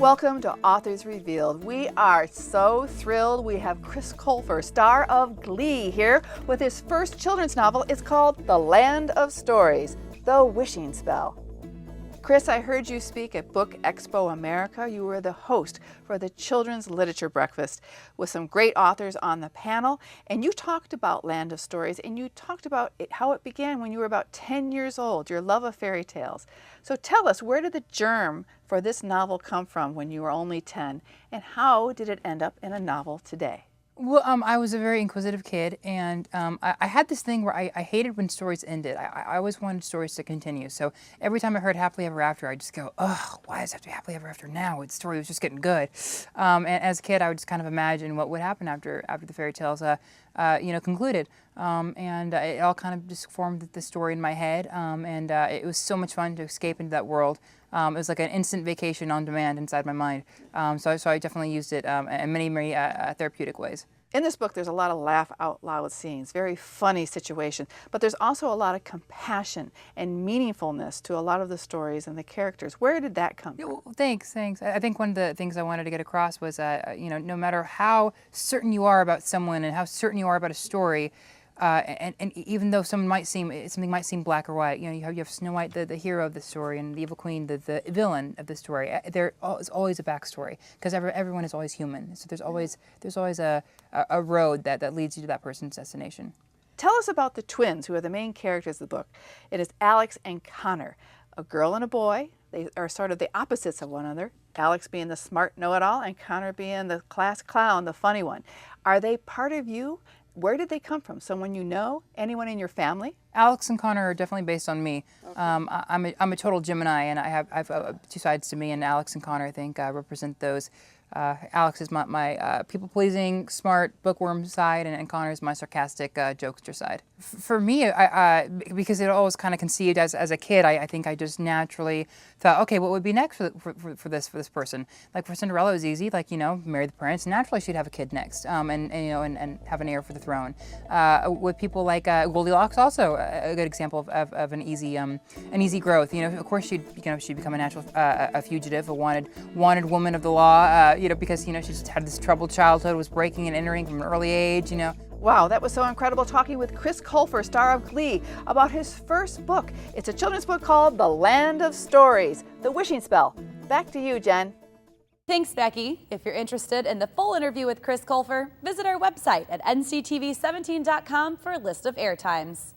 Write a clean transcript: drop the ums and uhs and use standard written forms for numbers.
Welcome to Authors Revealed. We are so thrilled. We have Chris Cofer, star of Glee, here with his first children's novel. It's called The Land of Stories, The Wishing Spell. Chris, I heard you speak at Book Expo America. You were the host for the Children's Literature Breakfast with some great authors on the panel. And you talked about Land of Stories, and you talked about how it began when you were about 10 years old, your love of fairy tales. So tell us, where did the germ for this novel come from when you were only 10? And how did it end up in a novel today? Well, I was a very inquisitive kid, and I had this thing where I hated when stories ended. I always wanted stories to continue. So every time I heard Happily Ever After, I'd just go, ugh, why does it have to be Happily Ever After now? The story was just getting good. And as a kid, I would just kind of imagine what would happen after the fairy tales concluded. And it all kind of just formed the story in my head, and it was so much fun to escape into that world. It was like an instant vacation on demand inside my mind. So I definitely used it in many therapeutic ways. In this book, there's a lot of laugh out loud scenes, very funny situations, but there's also a lot of compassion and meaningfulness to a lot of the stories and the characters. Where did that come from? Well, thanks. I think one of the things I wanted to get across was, no matter how certain you are about someone and how certain you are about a story, and even though something might seem black or white, you have Snow White, the hero of the story, and the Evil Queen, the villain of the story. There is always a backstory because everyone is always human. So there's always a road that leads you to that person's destination. Tell us about the twins who are the main characters of the book. It is Alex and Connor, a girl and a boy. They are sort of the opposites of one another. Alex being the smart know-it-all and Connor being the class clown, the funny one. Are they part of you? Where did they come from? Someone you know? Anyone in your family? Alex and Connor are definitely based on me. Okay. I'm a total Gemini, and I've two sides to me, and Alex and Connor, I think, represent those. Alex is my people-pleasing, smart bookworm side, and Connor is my sarcastic jokester side. For me, because it always kind of conceived as a kid, I think I just naturally thought, okay, what would be next for this person? Like for Cinderella, it was easy, marry the prince. Naturally, she'd have a kid next, and have an heir for the throne. With people like Goldilocks, also a good example of an easy growth. Of course, she'd become a natural a fugitive, a wanted woman of the law. Because she just had this troubled childhood, was breaking and entering from an early age. Wow, that was so incredible talking with Chris Cofer, star of Glee, about his first book. It's a children's book called The Land of Stories, The Wishing Spell. Back to you, Jen. Thanks, Becky. If you're interested in the full interview with Chris Cofer, visit our website at nctv17.com for a list of air times.